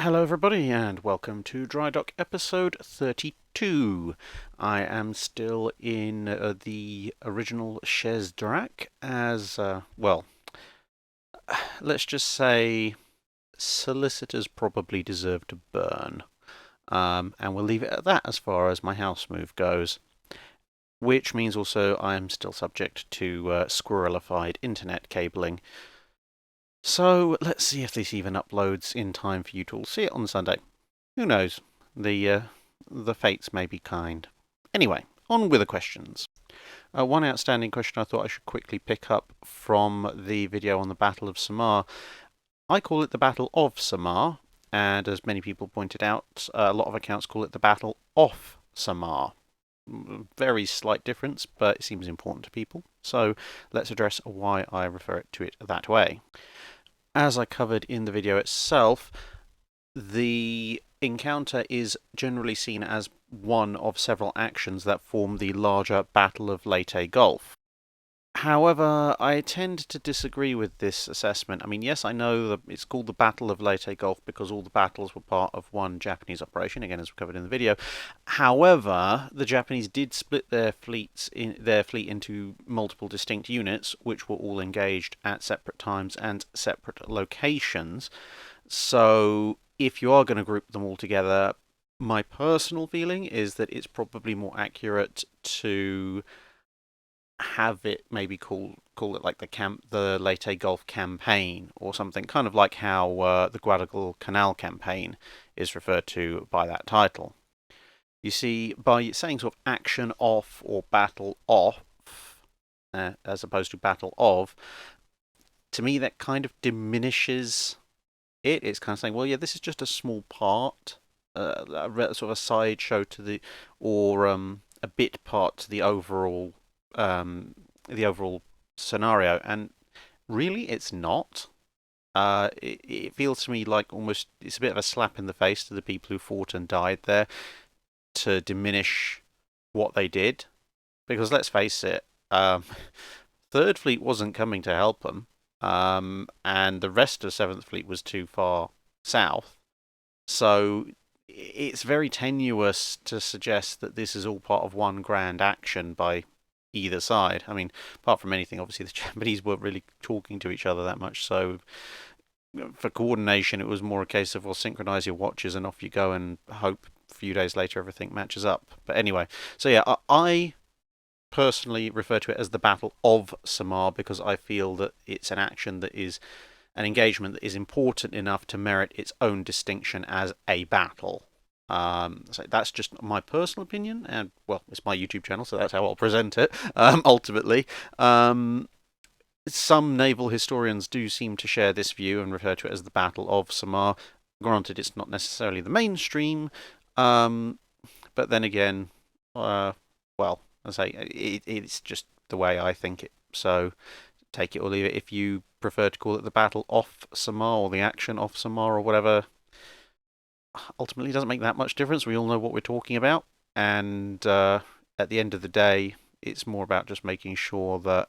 Hello, everybody, and welcome to Drydock episode 32. I am still in the original Chez Drac as, well, let's just say solicitors probably deserve to burn. And we'll leave it at that as far as my house move goes. Which means also I am still subject to squirrelified internet cabling. So let's see if this even uploads in time for you to all see it on Sunday. Who knows? The fates may be kind. Anyway, on with the questions. One outstanding question I thought I should quickly pick up from the video on the Battle of Samar. I call it the Battle of Samar, and as many people pointed out, a lot of accounts call it the Battle off Samar. Very slight difference, but it seems important to people. So let's address why I refer to it that way. As I covered in the video itself, the encounter is generally seen as one of several actions that form the larger Battle of Leyte Gulf. However, I tend to disagree with this assessment. I mean, yes, I know that it's called the Battle of Leyte Gulf because all the battles were part of one Japanese operation, again, as we covered in the video. However, the Japanese did split their fleet into multiple distinct units, which were all engaged at separate times and separate locations. So, if you are going to group them all together, my personal feeling is that it's probably more accurate to have it maybe call it like the Leyte Gulf campaign or something, kind of like how the Guadalcanal campaign is referred to by that title. You see, by saying sort of action off or battle off, as opposed to battle of, to me that kind of diminishes it. It's kind of saying, well, yeah, this is just a small part, sort of a sideshow to or a bit part to um, the overall scenario, and really, it's not. It feels to me like almost it's a bit of a slap in the face to the people who fought and died there to diminish what they did. Because let's face it, Third Fleet wasn't coming to help them, and the rest of Seventh Fleet was too far south. So it's very tenuous to suggest that this is all part of one grand action by either side. I mean, apart from anything, obviously the Japanese weren't really talking to each other that much, so for coordination, it was more a case of, well, synchronize your watches and off you go and hope a few days later everything matches up. But anyway, so yeah, I personally refer to it as the Battle of Samar because I feel that it's an action that is an engagement that is important enough to merit its own distinction as a battle. So that's just my personal opinion, and well, it's my YouTube channel, so that's how I'll present it. Ultimately, some naval historians do seem to share this view and refer to it as the Battle of Samar. Granted, it's not necessarily the mainstream, but then again, well, I say it's just the way I think it. So take it or leave it. If you prefer to call it the Battle off Samar or the action off Samar or whatever, ultimately doesn't make that much difference. We all know what we're talking about, and at the end of the day, it's more about just making sure that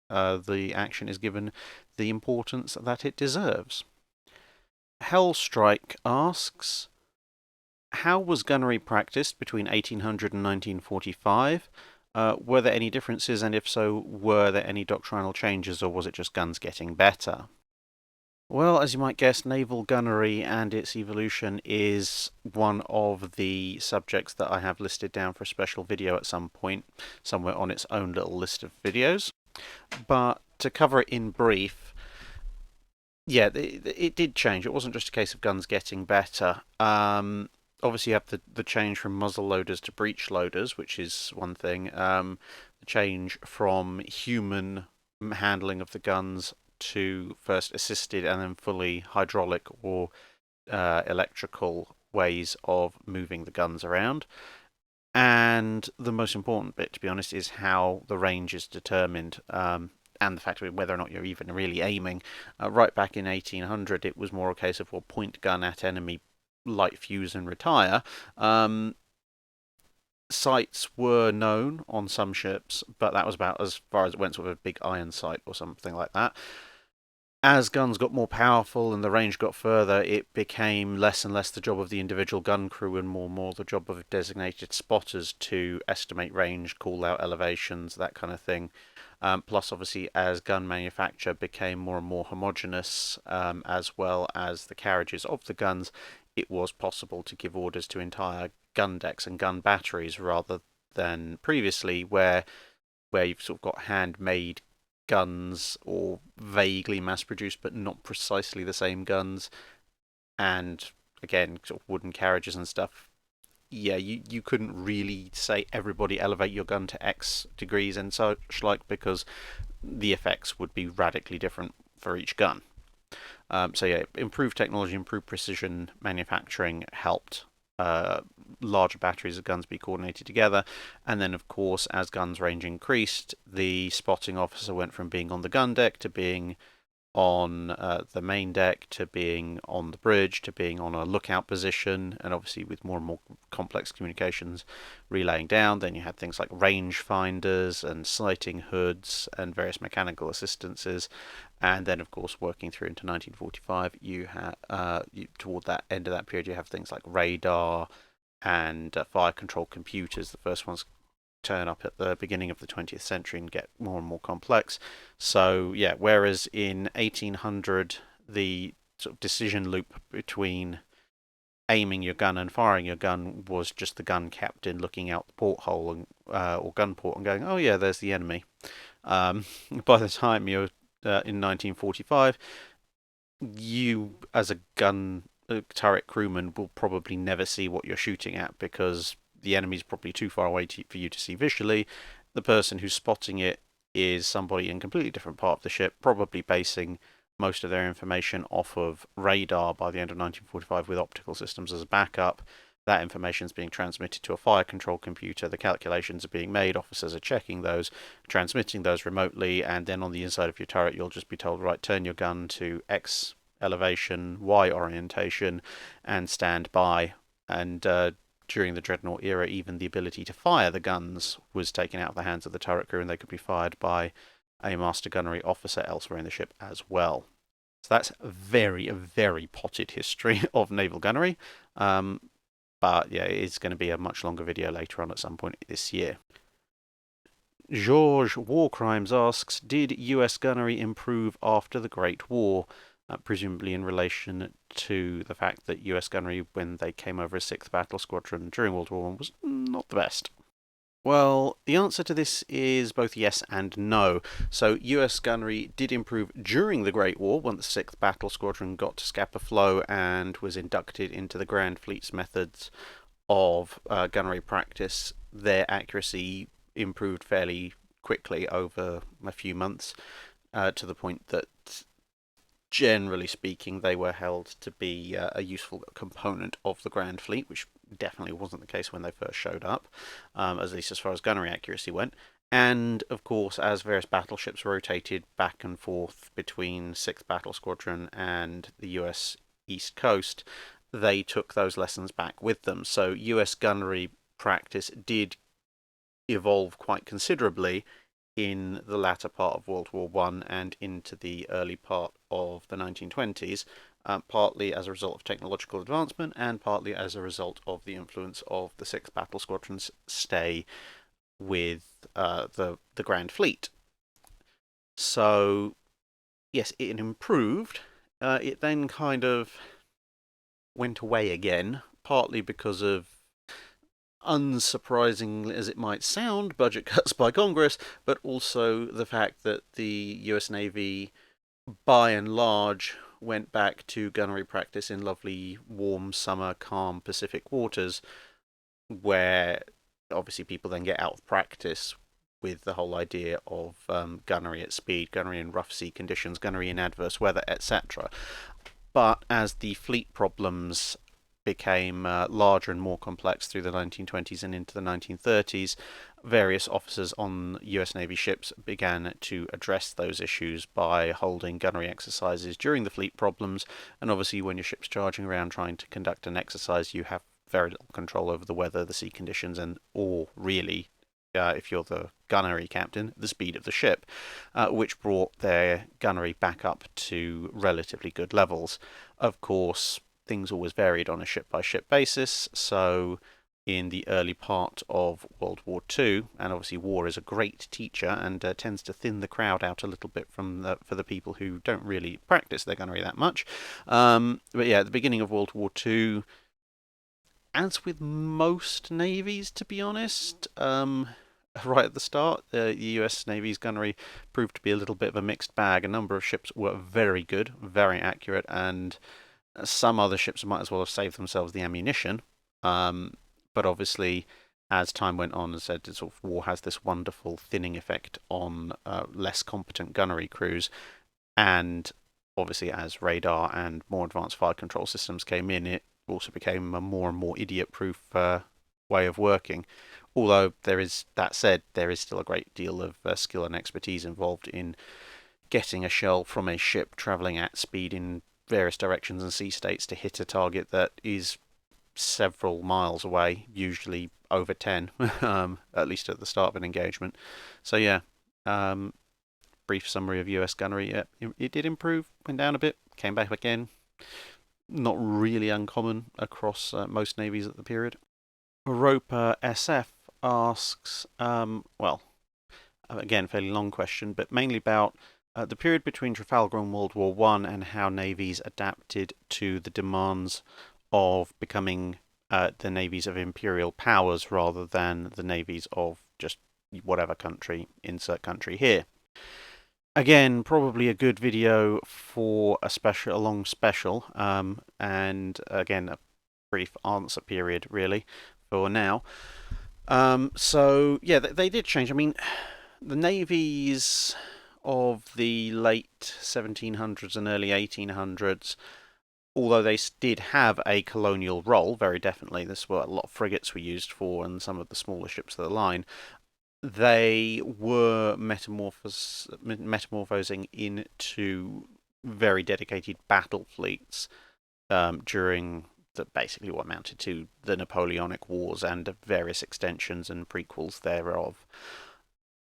the action is given the importance that it deserves. Hellstrike asks, how was gunnery practiced between 1800 and 1945? Were there any differences, and if so, were there any doctrinal changes, or was it just guns getting better? Well, as you might guess, naval gunnery and its evolution is one of the subjects that I have listed down for a special video at some point, somewhere on its own little list of videos. But to cover it in brief, yeah, it did change. It wasn't just a case of guns getting better. Obviously, you have the change from muzzle loaders to breech loaders, which is one thing. The change from human handling of the guns to first assisted and then fully hydraulic or electrical ways of moving the guns around. And the most important bit, to be honest, is how the range is determined. And the fact of whether or not you're even really aiming. Right back in 1800, it was more a case of, well, point gun at enemy, light fuse and retire. Sights were known on some ships, but that was about as far as it went, sort of a big iron sight or something like that. as guns got more powerful and the range got further, it became less and less the job of the individual gun crew and more the job of designated spotters to estimate range, call out elevations, that kind of thing. Plus, obviously, as gun manufacture became more and more homogeneous, as well as the carriages of the guns, it was possible to give orders to entire gun decks and gun batteries rather than previously, where you've sort of got handmade guns or vaguely mass produced but not precisely the same guns, and again sort of wooden carriages and stuff. Yeah, you couldn't really say everybody elevate your gun to X degrees and such like, because the effects would be radically different for each gun. So yeah, improved technology, improved precision manufacturing helped larger batteries of guns be coordinated together. And then, of course, as guns range increased, the spotting officer went from being on the gun deck to being on the main deck to being on the bridge to being on a lookout position, and obviously with more and more complex communications relaying down, then you had things like range finders and sighting hoods and various mechanical assistances. And then, of course, working through into 1945, you had toward that end of that period, you have things like radar and fire control computers. The first ones turn up at the beginning of the 20th century and get more and more complex. So yeah, whereas in 1800 the sort of decision loop between aiming your gun and firing your gun was just the gun captain looking out the porthole and or gun port and going, oh yeah, there's the enemy. By the time you're in 1945, you as a gun turret crewman will probably never see what you're shooting at because the enemy's probably too far away for you to see visually. The person who's spotting it is somebody in a completely different part of the ship, probably basing most of their information off of radar by the end of 1945 with optical systems as a backup. That information is being transmitted to a fire control computer. The calculations are being made. Officers are checking those, transmitting those remotely, and then on the inside of your turret, you'll just be told, right, turn your gun to X elevation, Y orientation, and stand by. And during the Dreadnought era, even the ability to fire the guns was taken out of the hands of the turret crew, and they could be fired by a master gunnery officer elsewhere in the ship as well. So that's a very potted history of naval gunnery. But yeah, it is going to be a much longer video later on at some point this year. George War Crimes asks, did US gunnery improve after the Great War? Presumably in relation to the fact that US gunnery, when they came over as 6th Battle Squadron during World War I, was not the best. Well, the answer to this is both yes and no. So, US gunnery did improve during the Great War once 6th Battle Squadron got to Scapa Flow and was inducted into the Grand Fleet's methods of gunnery practice. Their accuracy improved fairly quickly over a few months to the point that, generally speaking, they were held to be a useful component of the Grand Fleet, which definitely wasn't the case when they first showed up, at least as far as gunnery accuracy went. And of course, as various battleships rotated back and forth between 6th Battle Squadron and the US East Coast, they took those lessons back with them. So US gunnery practice did evolve quite considerably in the latter part of World War I and into the early part of the 1920s, partly as a result of technological advancement and partly as a result of the influence of the 6th Battle Squadron's stay with the Grand Fleet. So, yes, it improved. It then kind of went away again, partly because of, unsurprising as it might sound, budget cuts by Congress, but also the fact that the US Navy, by and large, went back to gunnery practice in lovely, warm, summer, calm Pacific waters, where obviously people then get out of practice with the whole idea of gunnery at speed, gunnery in rough sea conditions, gunnery in adverse weather, etc. But as the fleet problems became larger and more complex through the 1920s and into the 1930s, various officers on US Navy ships began to address those issues by holding gunnery exercises during the fleet problems. And obviously, when your ship's charging around trying to conduct an exercise, you have very little control over the weather, the sea conditions, and or really if you're the gunnery captain, the speed of the ship, which brought their gunnery back up to relatively good levels. Of course, things always varied on a ship-by-ship basis, so in the early part of World War II, and obviously war is a great teacher and tends to thin the crowd out a little bit for the people who don't really practice their gunnery that much. But yeah, at the beginning of World War II, as with most navies, to be honest, right at the start, the US Navy's gunnery proved to be a little bit of a mixed bag. A number of ships were very good, very accurate, and some other ships might as well have saved themselves the ammunition. But obviously, as time went on, as I said, sort of war has this wonderful thinning effect on less competent gunnery crews, and obviously, as radar and more advanced fire control systems came in, it also became a more and more idiot-proof way of working. Although there is, that said, there is still a great deal of skill and expertise involved in getting a shell from a ship travelling at speed in various directions and sea states to hit a target that is several miles away, usually over 10, at least at the start of an engagement. So yeah, brief summary of US gunnery. It did improve, went down a bit, came back again. Not really uncommon across most navies at the period. Roper SF asks, well, again, fairly long question, but mainly about the period between Trafalgar and World War One and how navies adapted to the demands of becoming the navies of imperial powers rather than the navies of just whatever country, insert country here. Again, probably a good video for a long special, and again, a brief answer period, really, for now. So, yeah, they did change. I mean, the navies of the late 1700s and early 1800s, although they did have a colonial role, very definitely, this is what a lot of frigates were used for and some of the smaller ships of the line, they were metamorphosing into very dedicated battle fleets during basically what amounted to the Napoleonic Wars and various extensions and prequels thereof.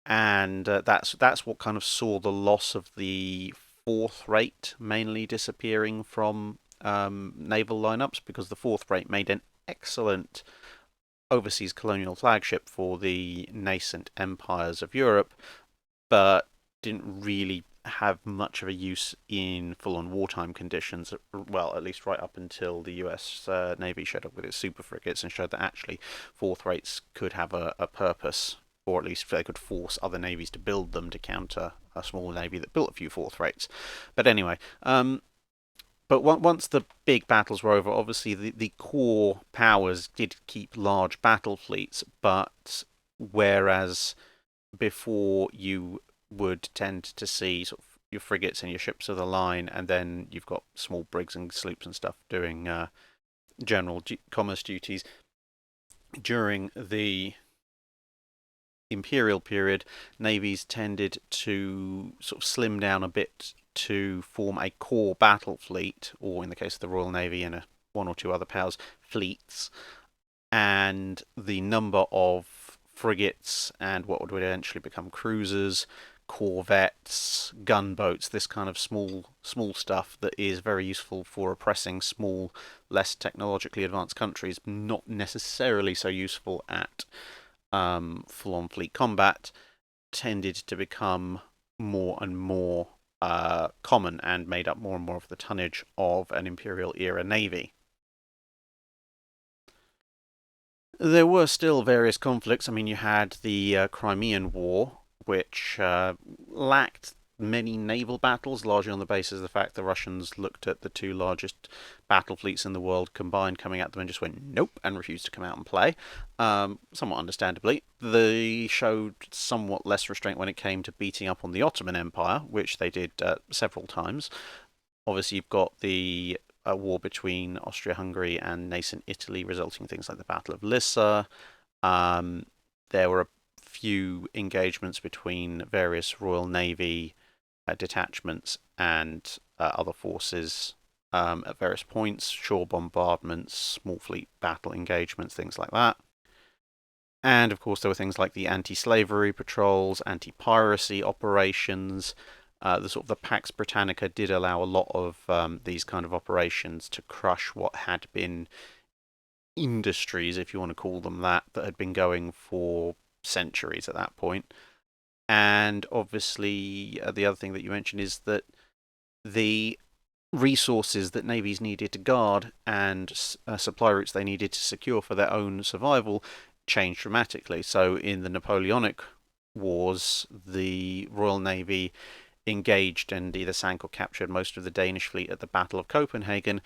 And that's what kind of saw the loss of the fourth rate mainly disappearing from naval lineups, because the fourth rate made an excellent overseas colonial flagship for the nascent empires of Europe, but didn't really have much of a use in full-on wartime conditions. Well, at least right up until the US Navy showed up with its super frigates and showed that actually fourth rates could have a purpose, or at least they could force other navies to build them to counter a small navy that built a few fourth rates. But anyway, but once the big battles were over, obviously the core powers did keep large battle fleets, but whereas before you would tend to see sort of your frigates and your ships of the line, and then you've got small brigs and sloops and stuff doing general commerce duties. During the imperial period, navies tended to sort of slim down a bit to form a core battle fleet, or in the case of the Royal Navy and one or two other powers, fleets, and the number of frigates and what would eventually become cruisers, corvettes, gunboats, this kind of small stuff that is very useful for oppressing small, less technologically advanced countries, not necessarily so useful at full-on fleet combat, tended to become more and more common and made up more and more of the tonnage of an imperial era navy. There were still various conflicts. I mean, you had the Crimean War, which lacked many naval battles, largely on the basis of the fact the Russians looked at the two largest battle fleets in the world combined coming at them and just went nope and refused to come out and play. Somewhat understandably. They showed somewhat less restraint when it came to beating up on the Ottoman Empire, which they did several times. Obviously, you've got the war between Austria-Hungary and nascent Italy, resulting in things like the Battle of Lissa. There were a few engagements between various Royal Navy detachments and other forces at various points, shore bombardments, small fleet battle engagements, things like that. And of course, there were things like the anti-slavery patrols, anti-piracy operations. The sort of the Pax Britannica did allow a lot of these kind of operations to crush what had been industries, if you want to call them that had been going for centuries at that point. And obviously, the other thing that you mentioned is that the resources that navies needed to guard and supply routes they needed to secure for their own survival changed dramatically. So in the Napoleonic Wars, the Royal Navy engaged and either sank or captured most of the Danish fleet at the Battle of Copenhagen,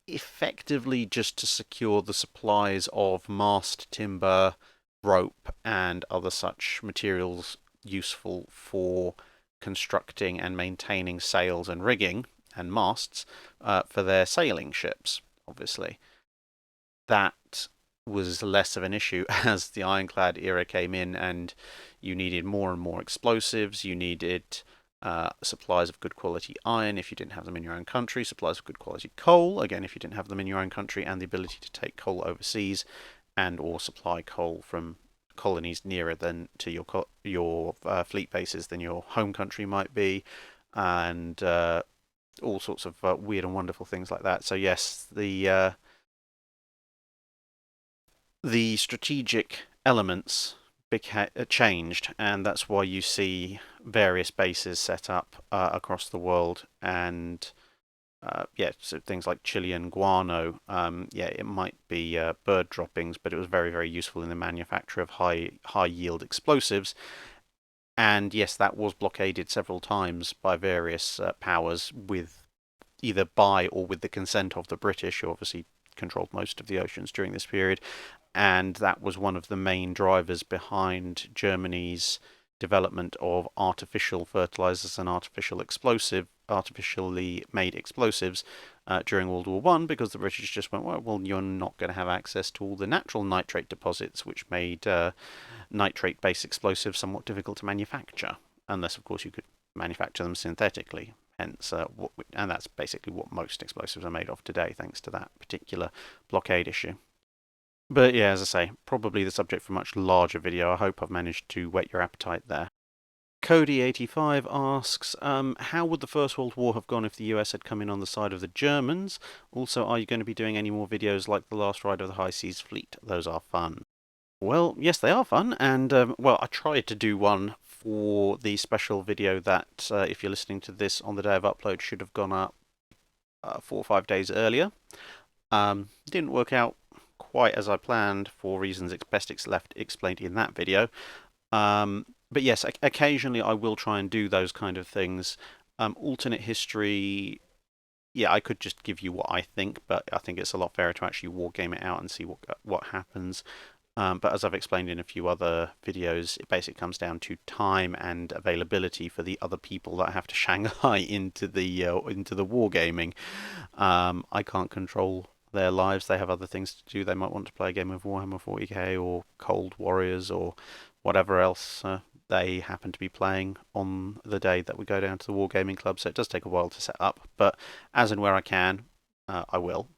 effectively just to secure the supplies of mast timber, rope, and other such materials useful for constructing and maintaining sails and rigging and masts for their sailing ships, obviously. That was less of an issue as the ironclad era came in and you needed more and more explosives, you needed supplies of good quality iron if you didn't have them in your own country, supplies of good quality coal, again, if you didn't have them in your own country, and the ability to take coal overseas and or supply coal from colonies nearer than to your fleet bases than your home country might be, and all sorts of weird and wonderful things like that. So yes, the strategic elements changed, and that's why you see various bases set up across the world. And yeah, so things like Chilean guano. Yeah, it might be bird droppings, but it was very, very useful in the manufacture of high yield explosives. And yes, that was blockaded several times by various powers, with either by or with the consent of the British, who obviously controlled most of the oceans during this period. And that was one of the main drivers behind Germany's development of artificial fertilizers and artificially made explosives during World War One, because the British just went, well, you're not going to have access to all the natural nitrate deposits, which made nitrate-based explosives somewhat difficult to manufacture, unless, of course, you could manufacture them synthetically. Hence, and that's basically what most explosives are made of today, thanks to that particular blockade issue. But yeah, as I say, probably the subject for a much larger video. I hope I've managed to whet your appetite there. Cody85 asks, how would the First World War have gone if the US had come in on the side of the Germans? Also, are you going to be doing any more videos like The Last Ride of the High Seas Fleet? Those are fun. Well, yes, they are fun, and well, I tried to do one for the special video that, if you're listening to this on the day of upload, should have gone up 4 or 5 days earlier. Didn't work out quite as I planned for reasons best explained in that video. But yes, occasionally I will try and do those kind of things. Alternate history, yeah, I could just give you what I think, but I think it's a lot fairer to actually wargame it out and see what happens. But as I've explained in a few other videos, it basically comes down to time and availability for the other people that have to Shanghai into the wargaming. I can't control their lives. They have other things to do. They might want to play a game of Warhammer 40k or Cold Warriors or whatever else they happen to be playing on the day that we go down to the Wargaming Club. So it does take a while to set up, but as and where I can, I will.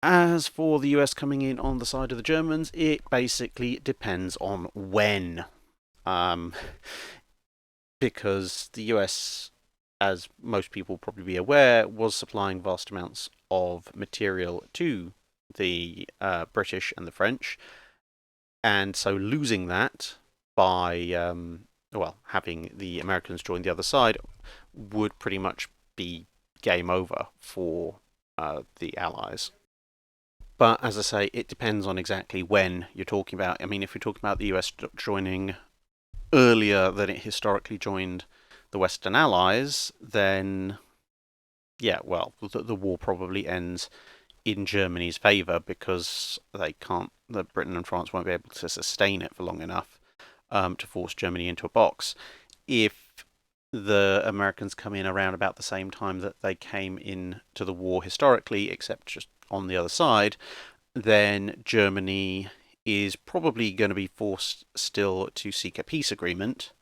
As for the US coming in on the side of the Germans, it basically depends on when. Because the US, as most people probably be aware, was supplying vast amounts of material to the British and the French, and so losing that by well, having the Americans join the other side would pretty much be game over for the Allies. But as I say, it depends on exactly when you're talking about. I mean, if you're talking about the US joining earlier than it historically joined the Western Allies, then yeah, well, the war probably ends in Germany's favour, because they can't. Britain and France won't be able to sustain it for long enough to force Germany into a box. If the Americans come in around about the same time that they came in to the war historically, except just on the other side, then Germany is probably going to be forced still to seek a peace agreement,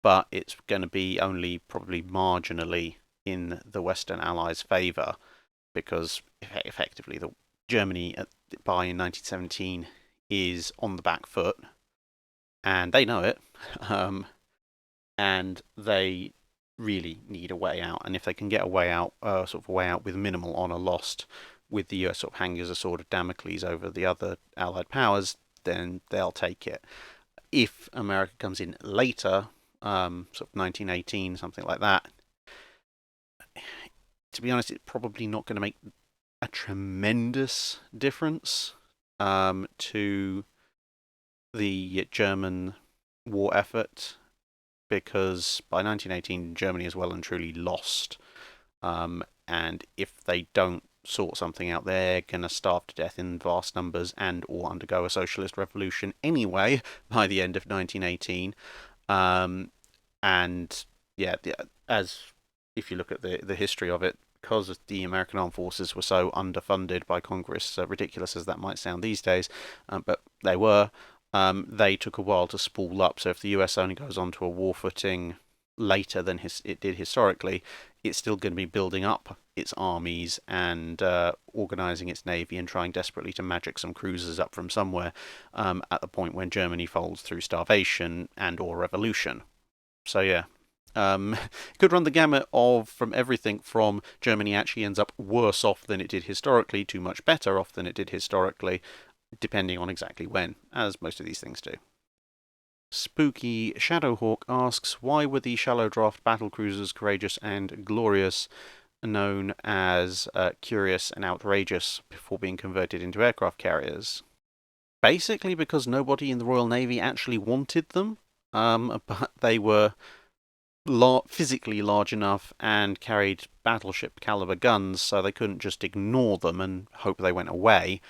but it's going to be only probably marginally in the Western Allies' favour, because effectively Germany by 1917 is on the back foot, and they know it, um, and they really need a way out. And if they can get a way out, sort of a way out with minimal honour lost, with the US sort of hanging as a sword of Damocles over the other Allied powers, then they'll take it. If America comes in later, sort of 1918, something like that, to be honest, it's probably not going to make a tremendous difference to the German war effort, because by 1918 Germany is well and truly lost, and if they don't sort something out, they're going to starve to death in vast numbers and or undergo a socialist revolution anyway by the end of 1918. And yeah, as if you look at the history of it, because the American armed forces were so underfunded by Congress, ridiculous as that might sound these days, but they were, they took a while to spool up. So if the US only goes on to a war footing later than it did historically, it's still going to be building up its armies and organising its navy and trying desperately to magic some cruisers up from somewhere at the point when Germany folds through starvation and or revolution. So yeah, could run the gamut of from everything from Germany actually ends up worse off than it did historically to much better off than it did historically, depending on exactly when, as most of these things do. Spooky Shadowhawk asks, why were the shallow draft battle cruisers courageous and glorious, known as curious and outrageous, before being converted into aircraft carriers? Basically because nobody in the Royal Navy actually wanted them, but they were physically large enough and carried battleship caliber guns, so they couldn't just ignore them and hope they went away.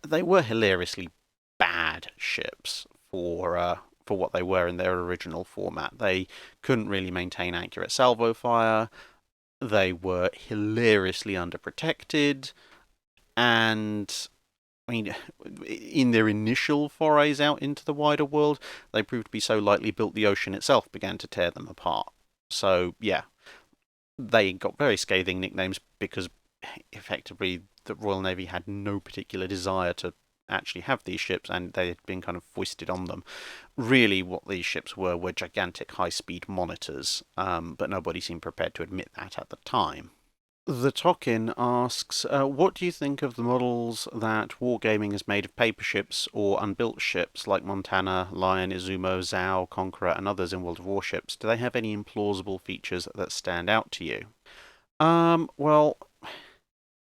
They were hilariously bad ships for what they were in their original format. They couldn't really maintain accurate salvo fire. They were hilariously underprotected, and I mean, in their initial forays out into the wider world, they proved to be so lightly built the ocean itself began to tear them apart. So, yeah, they got very scathing nicknames because effectively the Royal Navy had no particular desire to actually have these ships, and they had been kind of foisted on them. Really, what these ships were gigantic high-speed monitors, but nobody seemed prepared to admit that at the time. The Tokin asks, what do you think of the models that Wargaming has made of paper ships or unbuilt ships like Montana, Lion, Izumo, Zhao, Conqueror, and others in World of Warships? Do they have any implausible features that stand out to you? Well, a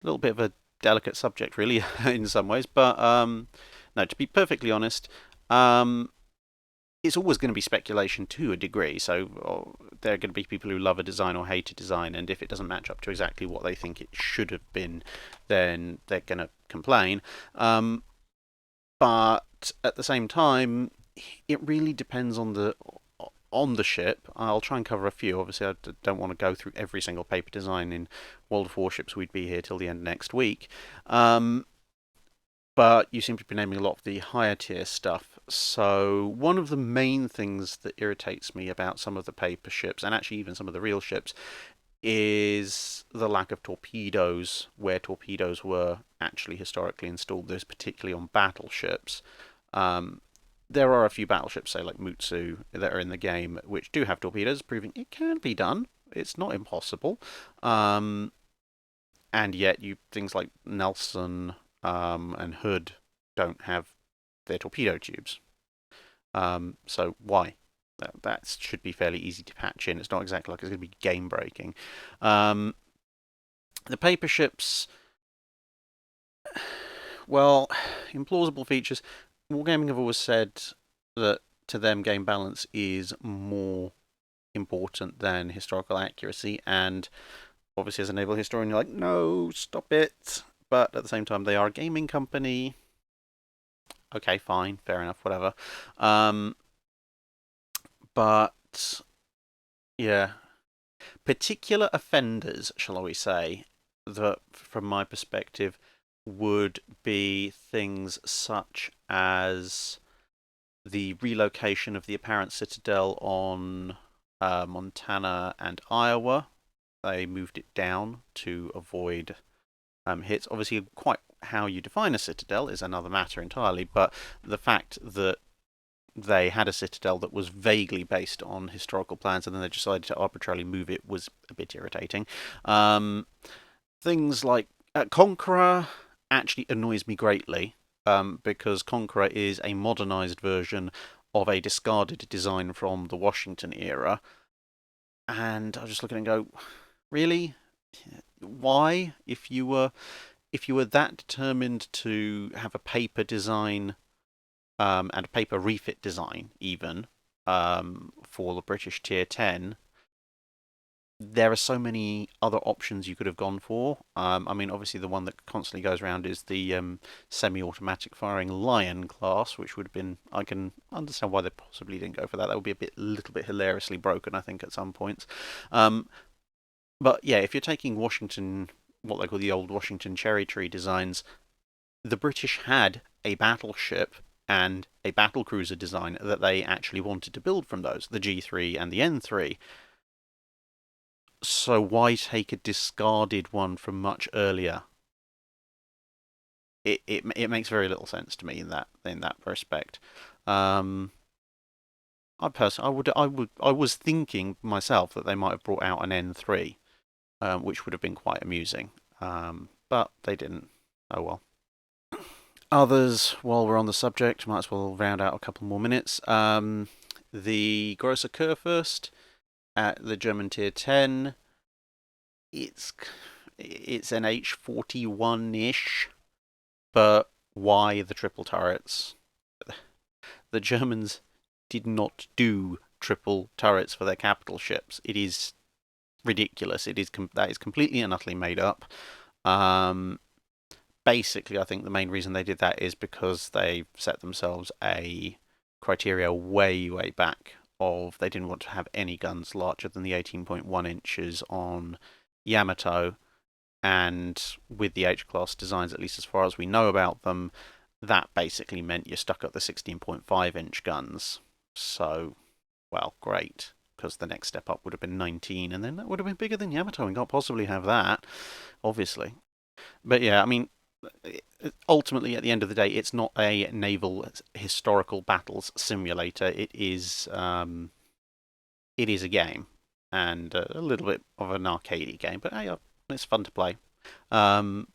little bit of a delicate subject, really, in some ways, but no, to be perfectly honest, it's always going to be speculation to a degree. So there are going to be people who love a design or hate a design, and if it doesn't match up to exactly what they think it should have been, then they're going to complain. But at the same time, it really depends on the ship. I'll try and cover a few. Obviously, I don't want to go through every single paper design in World of Warships. We'd be here till the end of next week. But you seem to be naming a lot of the higher tier stuff. So one of the main things that irritates me about some of the paper ships, and actually even some of the real ships, is the lack of torpedoes, where torpedoes were actually historically installed, those particularly on battleships. There are a few battleships, say like Mutsu, that are in the game, which do have torpedoes, proving it can be done. It's not impossible. And yet, things like Nelson and Hood don't have their torpedo tubes. So why? That should be fairly easy to patch in. It's not exactly like it's going to be game breaking. The paper ships, well, implausible features. Wargaming have always said that to them game balance is more important than historical accuracy, and obviously as a naval historian you're like, no, stop it. But at the same time, they are a gaming company. Okay, fine, fair enough, whatever. But yeah, particular offenders, shall we say, that from my perspective would be things such as the relocation of the apparent citadel on Montana and Iowa. They moved it down to avoid hits. Obviously, quite how you define a citadel is another matter entirely, but the fact that they had a citadel that was vaguely based on historical plans and then they decided to arbitrarily move it was a bit irritating. Things like Conqueror actually annoys me greatly because Conqueror is a modernized version of a discarded design from the Washington era. And I just look at it and go, really? Why? If you were that determined to have a paper design and a paper refit design even for the British Tier 10, there are so many other options you could have gone for. I mean, obviously the one that constantly goes around is the semi-automatic firing Lion class, which would have been. I can understand why they possibly didn't go for that. That would be little bit hilariously broken, I think, at some points. Um, but yeah, if you're taking Washington, what they call the old Washington cherry tree designs, the British had a battleship and a battlecruiser design that they actually wanted to build from those, the G3 and the N3. So why take a discarded one from much earlier? It makes very little sense to me in that respect. Um, I was thinking myself that they might have brought out an N3, which would have been quite amusing. But they didn't. Oh well. Others, while we're on the subject, might as well round out a couple more minutes. The Grosser Kurfürst at the German Tier 10. It's it's an H41-ish, but why the triple turrets? The Germans did not do triple turrets for their capital ships. It is ridiculous. That is completely and utterly made up. Basically, I think the main reason they did that is because they set themselves a criteria way, way back of they didn't want to have any guns larger than the 18.1 inches on Yamato, and with the H-class designs, at least as far as we know about them, that basically meant you're stuck at the 16.5-inch guns. So, well, great, because the next step up would have been 19, and then that would have been bigger than Yamato, and can't possibly have that, obviously. But yeah, I mean, ultimately, at the end of the day, it's not a naval historical battles simulator. It is a game, and a little bit of an arcadey game, but hey, it's fun to play. Um,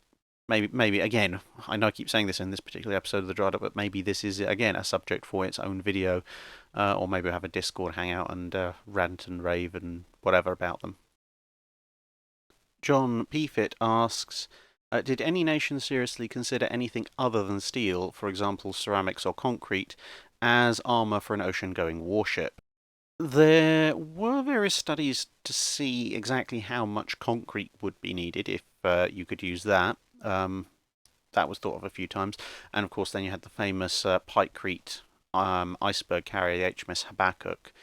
maybe again, I know I keep saying this in this particular episode of the Drydock, but maybe this is again a subject for its own video, or maybe have a Discord hangout and rant and rave and whatever about them. John Pfit asks, did any nation seriously consider anything other than steel, for example ceramics or concrete, as armour for an ocean-going warship? There were various studies to see exactly how much concrete would be needed if you could use that. That was thought of a few times. And of course, then you had the famous Pikecrete iceberg carrier, the HMS Habakkuk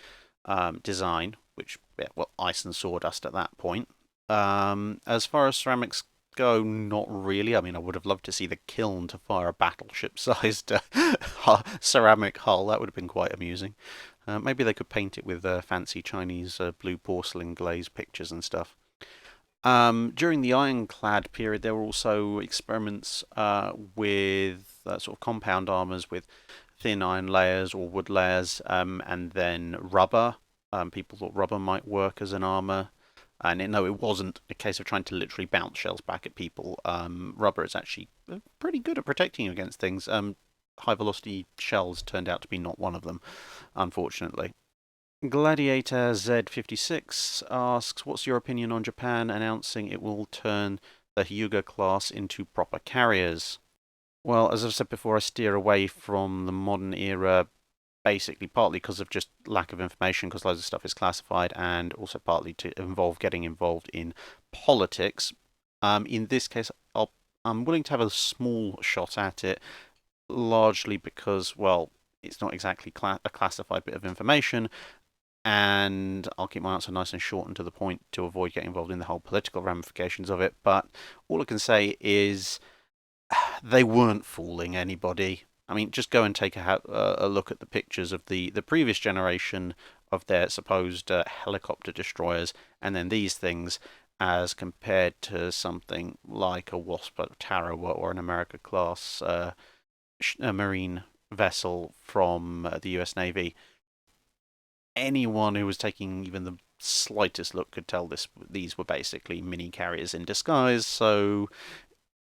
design, which, yeah, well, ice and sawdust at that point. As far as ceramics go, not really. I mean, I would have loved to see the kiln to fire a battleship-sized ceramic hull. That would have been quite amusing. Maybe they could paint it with fancy Chinese blue porcelain glaze pictures and stuff. During the ironclad period, there were also experiments with sort of compound armours with thin iron layers or wood layers, and then rubber. People thought rubber might work as an armour. And no, it wasn't a case of trying to literally bounce shells back at people. Rubber is actually pretty good at protecting you against things. High velocity shells turned out to be not one of them, unfortunately. Gladiator Z56 asks, what's your opinion on Japan announcing it will turn the Hyuga class into proper carriers? Well, as I've said before, I steer away from the modern era, basically partly because of just lack of information, because loads of stuff is classified, and also partly to getting involved in politics. In this case, I'm willing to have a small shot at it, largely because, well, it's not exactly a classified bit of information, and I'll keep my answer nice and short and to the point to avoid getting involved in the whole political ramifications of it. But all I can say is they weren't fooling anybody. I mean, just go and take a look at the pictures of the previous generation of their supposed helicopter destroyers, and then these things. as compared to something like a Wasp or Tarawa or an America class a marine vessel from the US Navy. Anyone who was taking even the slightest look could tell these were basically mini carriers in disguise. So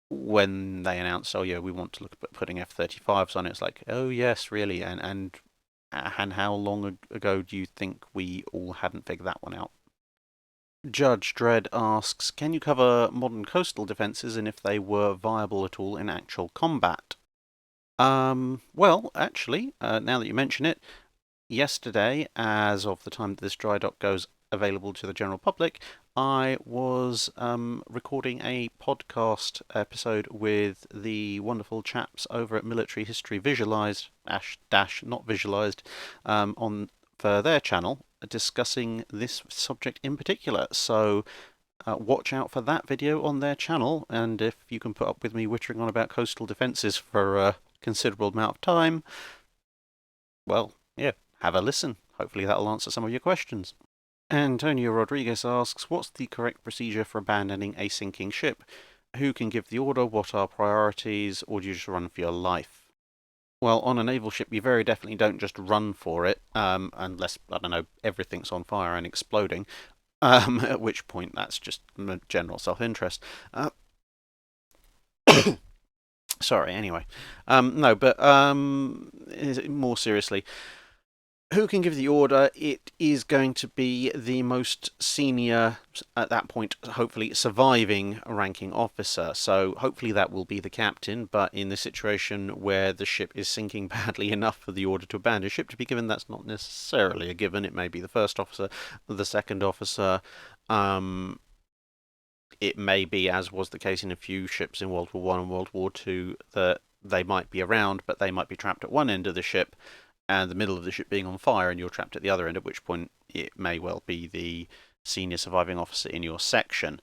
when they announced, oh yeah, we want to look at putting F-35s on it, it's like, oh yes, really, and how long ago do you think we all hadn't figured that one out? Judge Dredd asks, can you cover modern coastal defences and if they were viable at all in actual combat? Well, actually, now that you mention it, yesterday, as of the time that this dry dock goes available to the general public, I was recording a podcast episode with the wonderful chaps over at Military History Visualized, dash not visualized, on for their channel, discussing this subject in particular. So watch out for that video on their channel, and if you can put up with me wittering on about coastal defences for a considerable amount of time, well, yeah, have a listen. Hopefully that'll answer some of your questions. Antonio Rodriguez asks, what's the correct procedure for abandoning a sinking ship? Who can give the order? What are priorities? Or do you just run for your life? Well, on a naval ship, you very definitely don't just run for it, unless, I don't know, everything's on fire and exploding, at which point that's just general self-interest. Sorry, anyway. No, but more seriously, who can give the order? It is going to be the most senior, at that point, hopefully surviving ranking officer. So hopefully that will be the captain. But in the situation where the ship is sinking badly enough for the order to abandon ship to be given, that's not necessarily a given. It may be the first officer, the second officer. It may be, as was the case in a few ships in World War One and World War Two, that they might be around, but they might be trapped at one end of the ship and the middle of the ship being on fire, and you're trapped at the other end, at which point it may well be the senior surviving officer in your section.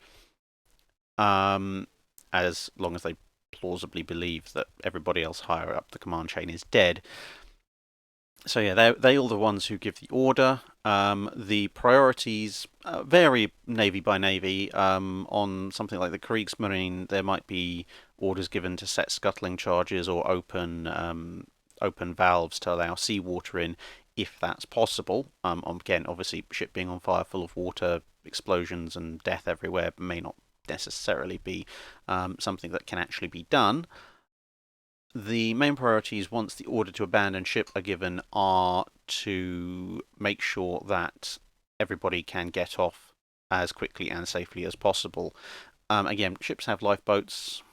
As long as they plausibly believe that everybody else higher up the command chain is dead. So yeah, they're all the ones who give the order. The priorities vary navy by navy. On something like the Kriegsmarine, there might be orders given to set scuttling charges or open valves to allow seawater in, if that's possible. Again, obviously, ship being on fire, full of water, explosions and death everywhere may not necessarily be something that can actually be done. The main priorities, once the order to abandon ship are given, are to make sure that everybody can get off as quickly and safely as possible. Again, ships have lifeboats.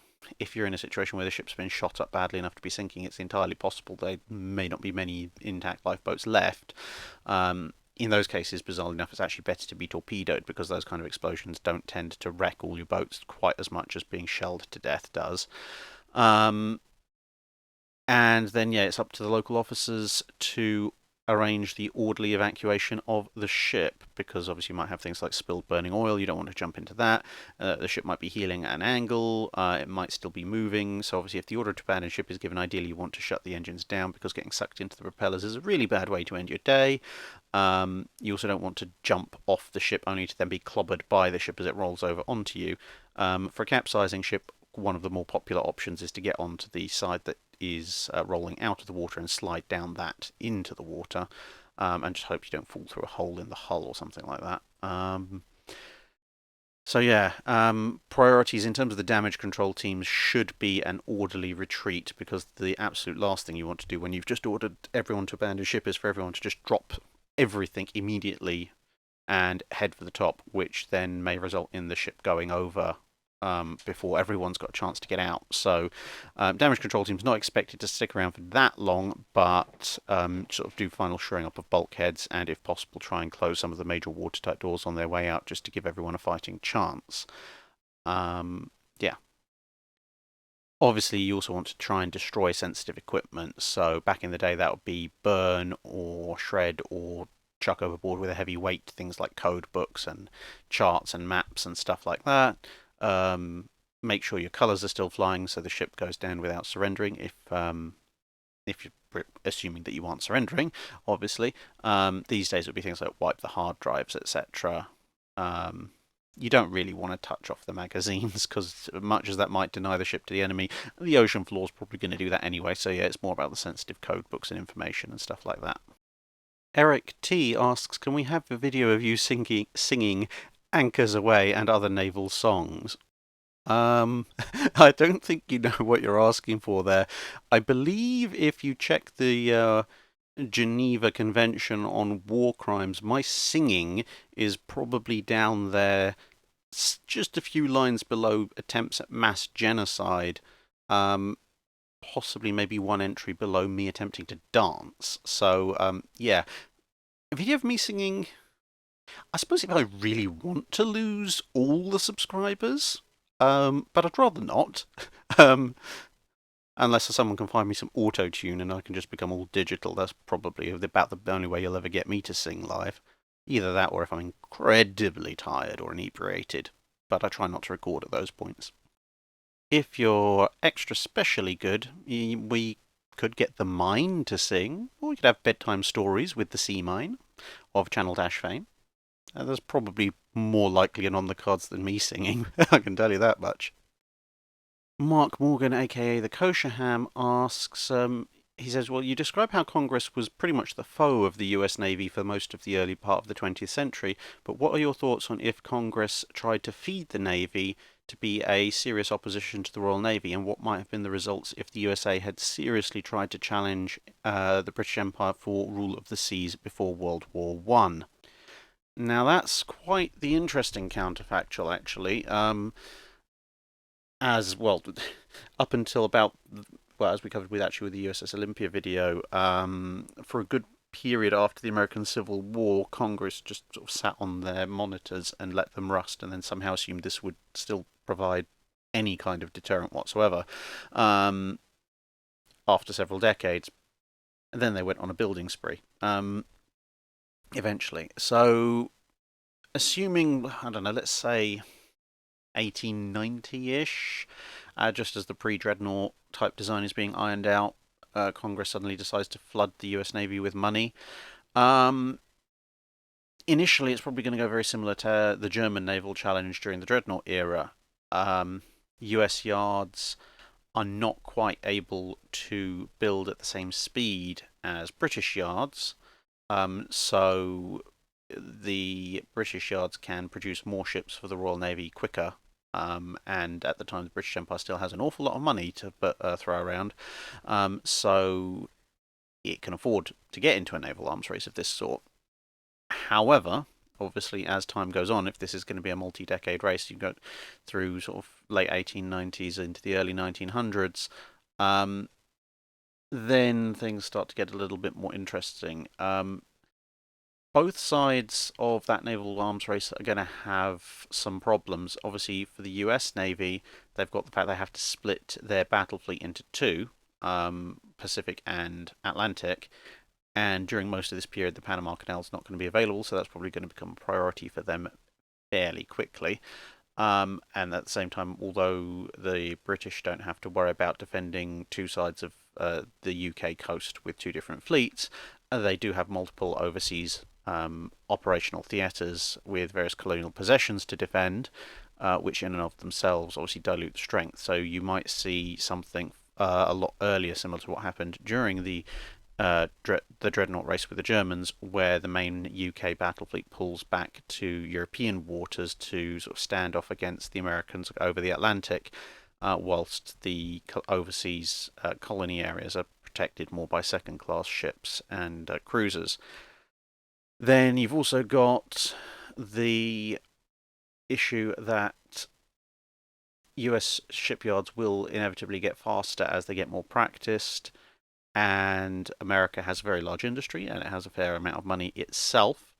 If you're in a situation where the ship's been shot up badly enough to be sinking, it's entirely possible there may not be many intact lifeboats left. In those cases, bizarrely enough, it's actually better to be torpedoed because those kind of explosions don't tend to wreck all your boats quite as much as being shelled to death does. And then, yeah, it's up to the local officers to arrange the orderly evacuation of the ship, because obviously you might have things like spilled burning oil. You don't want to jump into that. The ship might be heeling at an angle. It might still be moving. So obviously, if the order to abandon ship is given, ideally you want to shut the engines down, because getting sucked into the propellers is a really bad way to end your day. You also don't want to jump off the ship only to then be clobbered by the ship as it rolls over onto you. For a capsizing ship, one of the more popular options is to get onto the side that is rolling out of the water and slide down that into the water, and just hope you don't fall through a hole in the hull or something like that. So yeah, priorities in terms of the damage control teams should be an orderly retreat, because the absolute last thing you want to do when you've just ordered everyone to abandon ship is for everyone to just drop everything immediately and head for the top, which then may result in the ship going over before everyone's got a chance to get out. So damage control team's not expected to stick around for that long, but sort of do final shoring up of bulkheads, and if possible try and close some of the major watertight doors on their way out, just to give everyone a fighting chance. Yeah. Obviously, you also want to try and destroy sensitive equipment. So back in the day, that would be burn or shred or chuck overboard with a heavy weight, things like code books and charts and maps and stuff like that. Make sure your colours are still flying, so the ship goes down without surrendering. If you're assuming that you aren't surrendering, obviously. These days it would be things like wipe the hard drives, etc. you don't really want to touch off the magazines because much as that might deny the ship to the enemy, the ocean floor is probably going to do that anyway. So yeah, it's more about the sensitive code books and information and stuff like that. Eric T asks, can we have a video of you singing Anchors Away and other naval songs? I don't think you know what you're asking for there. I believe if you check the Geneva Convention on War Crimes, my singing is probably down there, just a few lines below attempts at mass genocide. Um, Possibly maybe one entry below me attempting to dance. So, yeah. A video of me singing, I suppose if I really want to lose all the subscribers, but I'd rather not. um, unless someone can find me some auto tune and I can just become all digital. That's probably about the only way you'll ever get me to sing live. Either that or if I'm incredibly tired or inebriated. But I try not to record at those points. If you're extra specially good, we could get the Mine to sing, or we could have bedtime stories with the Sea Mine of Channel Dash fame. That's probably more likely and on the cards than me singing, I can tell you that much. Mark Morgan, aka the Kosher Ham, asks, he says, well, you describe how Congress was pretty much the foe of the US Navy for most of the early part of the 20th century, but what are your thoughts on if Congress tried to feed the Navy to be a serious opposition to the Royal Navy, and what might have been the results if the USA had seriously tried to challenge the British Empire for rule of the seas before World War One? Now that's quite the interesting counterfactual, actually. As well, up until about, well, as we covered with actually with the USS Olympia video, for a good period after the American Civil War, Congress just sort of sat on their monitors and let them rust, and then somehow assumed this would still provide any kind of deterrent whatsoever. Um, After several decades, and then they went on a building spree. Eventually, so assuming, I don't know, let's say 1890-ish, just as the pre-dreadnought type design is being ironed out, Congress suddenly decides to flood the US Navy with money. Um, Initially, it's probably going to go very similar to the German naval challenge during the dreadnought era. US yards are not quite able to build at the same speed as British yards, so the British yards can produce more ships for the Royal Navy quicker. And at the time, the British Empire still has an awful lot of money to throw around, so it can afford to get into a naval arms race of this sort. However, obviously, as time goes on, if this is going to be a multi-decade race, you go through sort of late 1890s into the early 1900s, then things start to get a little bit more interesting. Both sides of that naval arms race are going to have some problems. Obviously, for the US Navy, they've got the fact they have to split their battle fleet into two, Pacific and Atlantic. And during most of this period, the Panama Canal is not going to be available, so that's probably going to become a priority for them fairly quickly. And at the same time, although the British don't have to worry about defending two sides of the UK coast with two different fleets, they do have multiple overseas operational theatres with various colonial possessions to defend, which in and of themselves obviously dilute the strength. So you might see something a lot earlier, similar to what happened during the dreadnought race with the Germans, where the main UK battle fleet pulls back to European waters to sort of stand off against the Americans over the Atlantic, whilst the overseas colony areas are protected more by second-class ships and cruisers. Then you've also got the issue that US shipyards will inevitably get faster as they get more practiced, and America has a very large industry and it has a fair amount of money itself.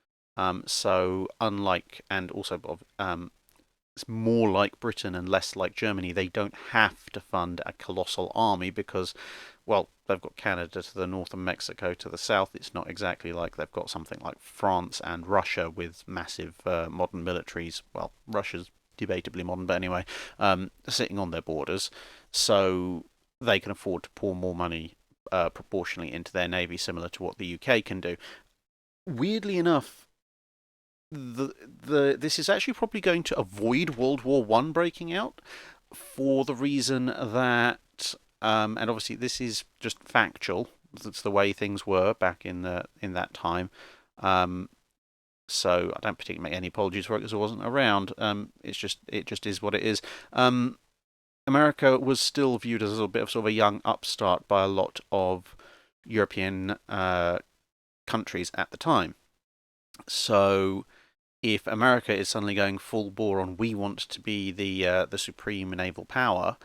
So unlike, and also it's more like Britain and less like Germany, they don't have to fund a colossal army because, well, they've got Canada to the north and Mexico to the south. It's not exactly like they've got something like France and Russia with massive modern militaries. Well, Russia's debatably modern, but anyway, sitting on their borders. So they can afford to pour more money proportionally into their navy, similar to what the UK can do. Weirdly enough, this is actually probably going to avoid World War One breaking out for the reason that, and obviously this is just factual. That's the way things were back in that time. Um, so I don't particularly make any apologies for it because I wasn't around. It just is what it is. America was still viewed as a little bit of sort of a young upstart by a lot of European countries at the time. So if America is suddenly going full bore on we want to be the supreme naval power,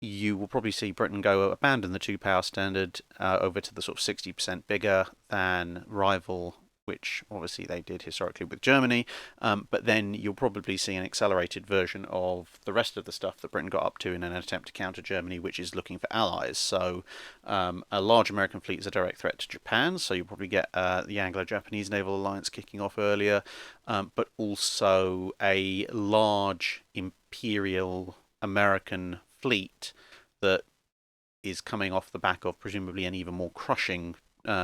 you will probably see Britain go abandon the two power standard over to the sort of 60% bigger than rival, which obviously they did historically with Germany. But then you'll probably see an accelerated version of the rest of the stuff that Britain got up to in an attempt to counter Germany, which is looking for allies. So a large American fleet is a direct threat to Japan, so you'll probably get the Anglo-Japanese naval alliance kicking off earlier, but also a large imperial American fleet that is coming off the back of presumably an even more crushing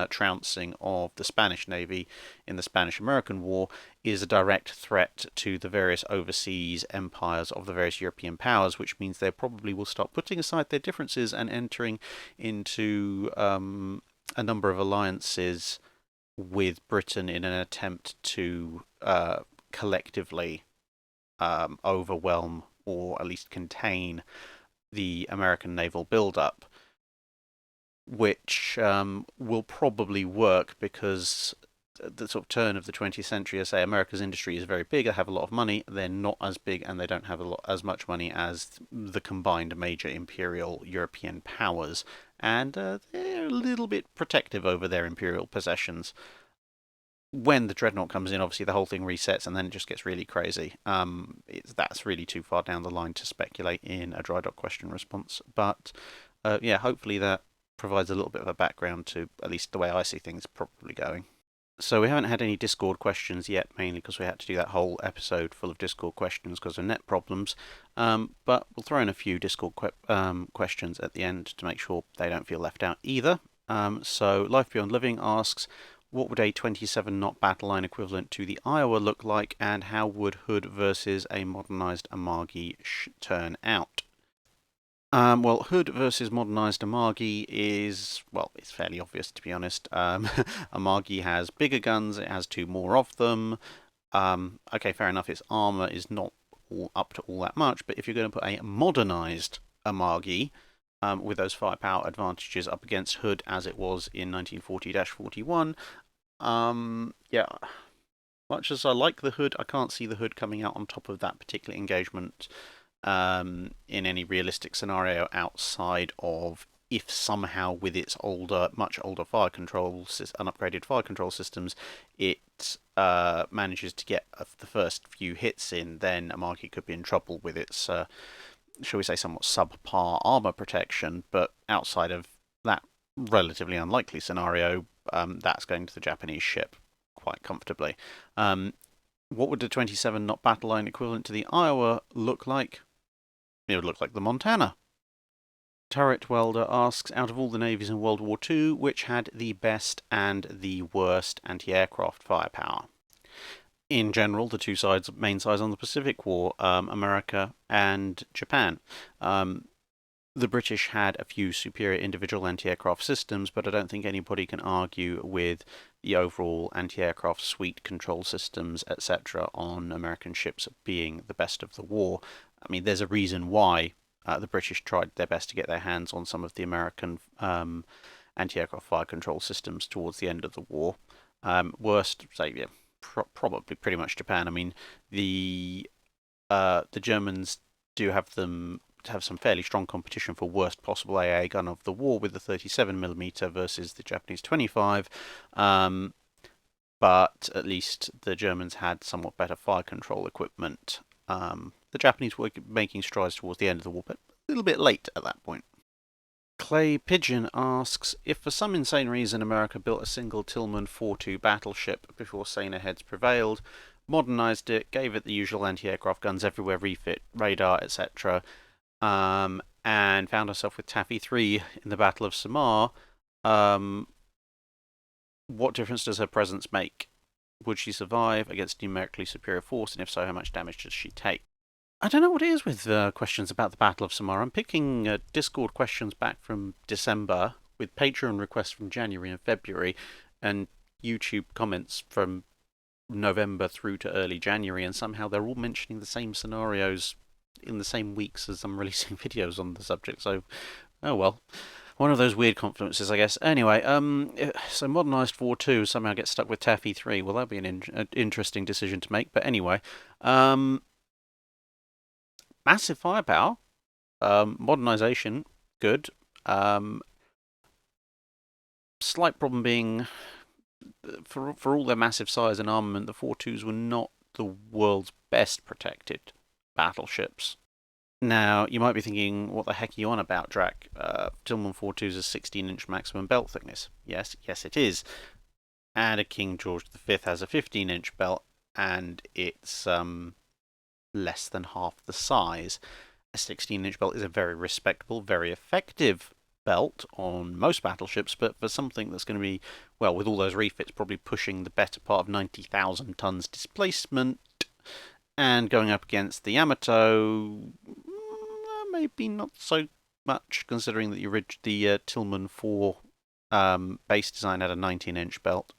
trouncing of the Spanish Navy in the Spanish-American War, is a direct threat to the various overseas empires of the various European powers, which means they probably will start putting aside their differences and entering into a number of alliances with Britain in an attempt to collectively overwhelm or at least contain the American naval build-up, which will probably work because the sort of turn of the 20th century, I say America's industry is very big, they have a lot of money, they're not as big and they don't have as much money as the combined major imperial European powers, and they're a little bit protective over their imperial possessions. When the dreadnought comes in, obviously the whole thing resets and then it just gets really crazy. That's really too far down the line to speculate in a dry dock question response. But yeah, hopefully that provides a little bit of a background to at least the way I see things probably going. So we haven't had any Discord questions yet, mainly because we had to do that whole episode full of Discord questions because of net problems. But we'll throw in a few Discord questions at the end to make sure they don't feel left out either. So Life Beyond Living asks, what would a 27-knot battle line equivalent to the Iowa look like, and how would Hood versus a modernised Amagi turn out? Well, Hood versus modernised Amagi is, well, it's fairly obvious to be honest. Amagi has bigger guns, it has two more of them. Okay, fair enough, its armour is not up to all that much, but if you're going to put a modernised Amagi with those firepower advantages up against Hood as it was in 1940-41, yeah, much as I like the Hood, I can't see the Hood coming out on top of that particular engagement in any realistic scenario outside of if somehow with its much older fire control, unupgraded fire control systems, it manages to get the first few hits in, then Amagi could be in trouble with its, shall we say, somewhat subpar armor protection. But outside of that relatively unlikely scenario, that's going to the Japanese ship quite comfortably. What would the 27-knot battle line equivalent to the Iowa look like? It would look like the Montana. Turret Welder asks, out of all the navies in World War II, which had the best and the worst anti-aircraft firepower? In general, the two main sides on the Pacific War, America and Japan. The British had a few superior individual anti-aircraft systems, but I don't think anybody can argue with the overall anti-aircraft suite control systems, etc., on American ships being the best of the war. I mean, there's a reason why the British tried their best to get their hands on some of the American anti-aircraft fire control systems towards the end of the war. Worst, say, yeah, probably pretty much Japan. I mean, the Germans do have some fairly strong competition for worst possible AA gun of the war with the 37mm versus the Japanese 25. But at least the Germans had somewhat better fire control equipment. The Japanese were making strides towards the end of the war, but a little bit late at that point. Clay Pigeon asks, if for some insane reason America built a single Tillman 4-2 battleship before saner heads prevailed, modernised it, gave it the usual anti-aircraft guns everywhere, refit, radar, etc., and found herself with Taffy 3 in the Battle of Samar, what difference does her presence make? Would she survive against numerically superior force, and if so, how much damage does she take? I don't know what it is with questions about the Battle of Samar. I'm picking Discord questions back from December with Patreon requests from January and February, and YouTube comments from November through to early January, and somehow they're all mentioning the same scenarios in the same weeks as I'm releasing videos on the subject. So, oh well. One of those weird confluences, I guess. Anyway, so modernised 4-2 somehow gets stuck with Taffy 3. Well, that'd be an interesting decision to make. But anyway, massive firepower, modernisation, good. Slight problem being, for all their massive size and armament, the 4-2s were not the world's best protected battleships. Now, you might be thinking, what the heck are you on about, Drac? Tillman 4-2 is a 16-inch maximum belt thickness. Yes, it is. And a King George V has a 15-inch belt, and it's less than half the size. A 16-inch belt is a very respectable, very effective belt on most battleships, but for something that's going to be, well, with all those refits, probably pushing the better part of 90,000 tons displacement, and going up against the Yamato, maybe not so much, considering that the Tillman 4 base design had a 19-inch belt.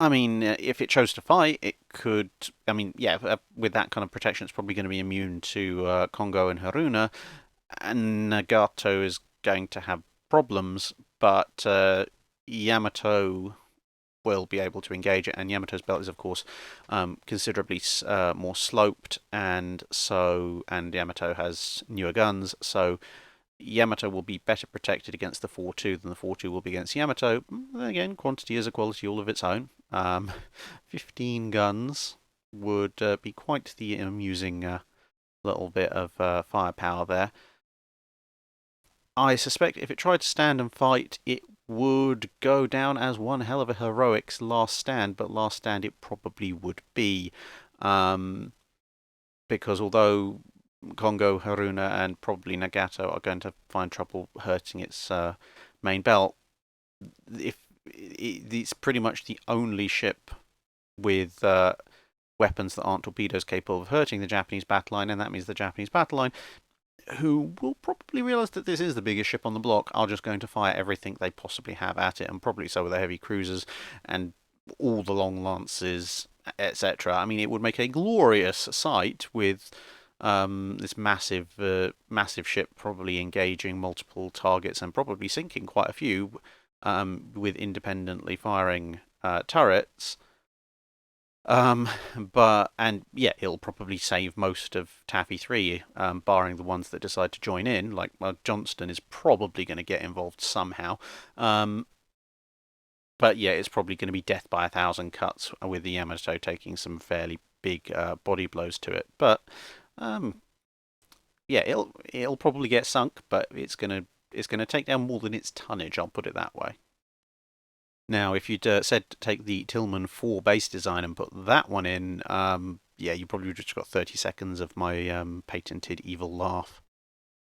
I mean, if it chose to fight, it could. I mean, yeah, with that kind of protection, it's probably going to be immune to Kongo and Haruna, and Nagato is going to have problems, but Yamato will be able to engage it, and Yamato's belt is, of course, considerably more sloped, and Yamato has newer guns, so Yamato will be better protected against the 4-2 than the 4-2 will be against Yamato. Again, quantity is a quality all of its own. 15 guns would be quite the amusing little bit of firepower there. I suspect if it tried to stand and fight, it would go down as one hell of a heroic's last stand, but last stand it probably would be. Because although Kongo, Haruna, and probably Nagato are going to find trouble hurting its main belt, if it's pretty much the only ship with weapons that aren't torpedoes capable of hurting the Japanese battle line, and that means the Japanese battle line, who will probably realise that this is the biggest ship on the block, are just going to fire everything they possibly have at it, and probably so with the heavy cruisers and all the long lances, etc. I mean, it would make a glorious sight with this massive ship probably engaging multiple targets and probably sinking quite a few with independently firing turrets. And yeah, it'll probably save most of Taffy 3, barring the ones that decide to join in. Like, well, Johnston is probably going to get involved somehow. But yeah, it's probably going to be death by 1,000 cuts, with the Yamato taking some fairly big body blows to it. But yeah, it'll probably get sunk, but it's gonna take down more than its tonnage. I'll put it that way. Now, if you'd said to take the Tillman 4 base design and put that one in, yeah, you probably just got 30 seconds of my patented evil laugh.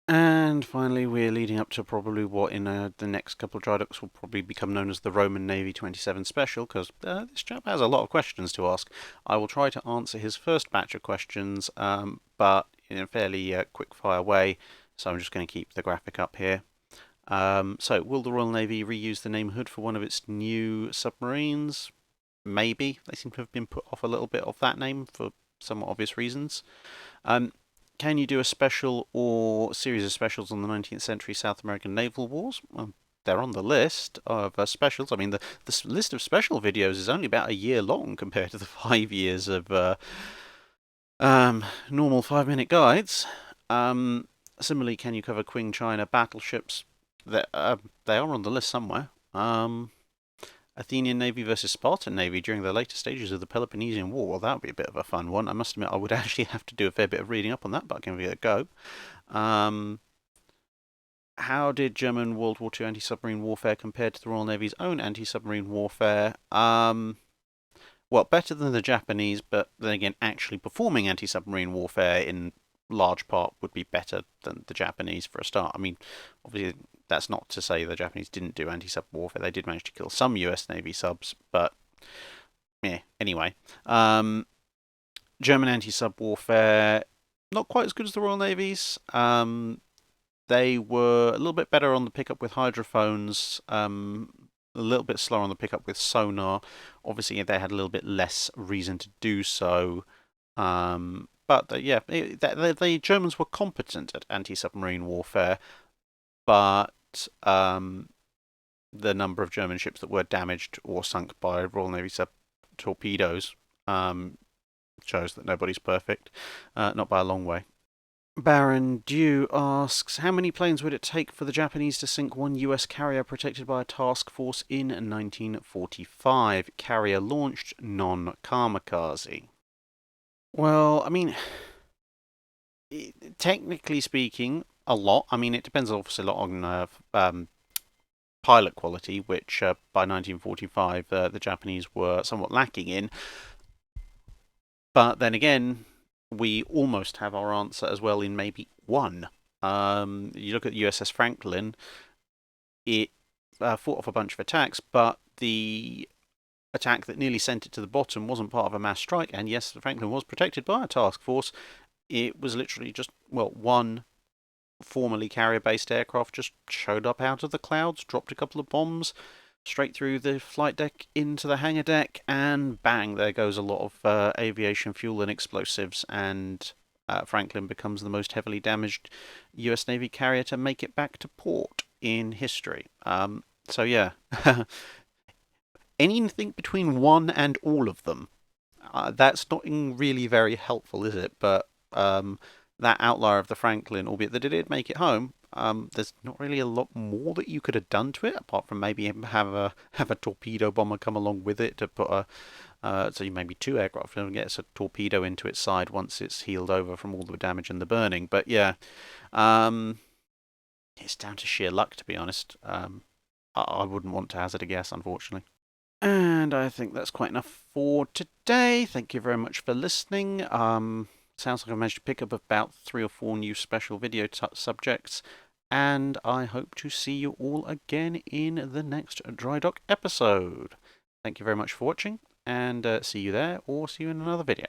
And finally, we're leading up to probably what in the next couple of Drydocks will probably become known as the Roman Navy 27 Special, because this chap has a lot of questions to ask. I will try to answer his first batch of questions, but in a fairly quick-fire way, so I'm just going to keep the graphic up here. So, will the Royal Navy reuse the name Hood for one of its new submarines? Maybe. They seem to have been put off a little bit of that name for somewhat obvious reasons. Can you do a special or series of specials on the 19th century South American naval wars? Well, they're on the list of specials. I mean, the list of special videos is only about a year long compared to the 5 years of normal 5-minute guides. Similarly, can you cover Qing China battleships? They are on the list somewhere. Athenian Navy versus Spartan Navy during the later stages of the Peloponnesian War. Well, that would be a bit of a fun one. I must admit, I would actually have to do a fair bit of reading up on that, but I can give it a go. How did German World War II anti-submarine warfare compare to the Royal Navy's own anti-submarine warfare? Well, better than the Japanese, but then again, actually performing anti-submarine warfare in large part would be better than the Japanese for a start. I mean, obviously, that's not to say the Japanese didn't do anti-sub warfare. They did manage to kill some US Navy subs, but yeah. Anyway, um, German anti-sub warfare, not quite as good as the Royal Navies. They were a little bit better on the pickup with hydrophones, a little bit slower on the pickup with sonar. Obviously, they had a little bit less reason to do so. But yeah, the Germans were competent at anti-submarine warfare, but the number of German ships that were damaged or sunk by Royal Navy sub torpedoes um, shows that nobody's perfect, not by a long way. Baron Dew asks, how many planes would it take for the Japanese to sink one US carrier protected by a task force in 1945? Carrier launched, non-kamikaze. Well, I mean, technically speaking, a lot. I mean, it depends obviously a lot on pilot quality, which by 1945 the Japanese were somewhat lacking in. But then again, we almost have our answer as well in maybe one. You look at the USS Franklin, it fought off a bunch of attacks, but the attack that nearly sent it to the bottom wasn't part of a mass strike. And yes, the Franklin was protected by a task force. It was literally just, well, one formerly carrier-based aircraft just showed up out of the clouds, dropped a couple of bombs straight through the flight deck into the hangar deck, and bang, there goes a lot of aviation fuel and explosives, and Franklin becomes the most heavily damaged US Navy carrier to make it back to port in history. So yeah, anything between one and all of them, that's not really very helpful, is it? But that outlier of the Franklin, albeit that it did make it home, there's not really a lot more that you could have done to it, apart from maybe have a torpedo bomber come along with it to put so you maybe two aircraft and gets a torpedo into its side once it's healed over from all the damage and the burning. But yeah, it's down to sheer luck, to be honest. I wouldn't want to hazard a guess, unfortunately. And I think that's quite enough for today. Thank you very much for listening. Sounds like I managed to pick up about 3 or 4 new special video subjects, and I hope to see you all again in the next Drydock episode. Thank you very much for watching, and see you there, or see you in another video.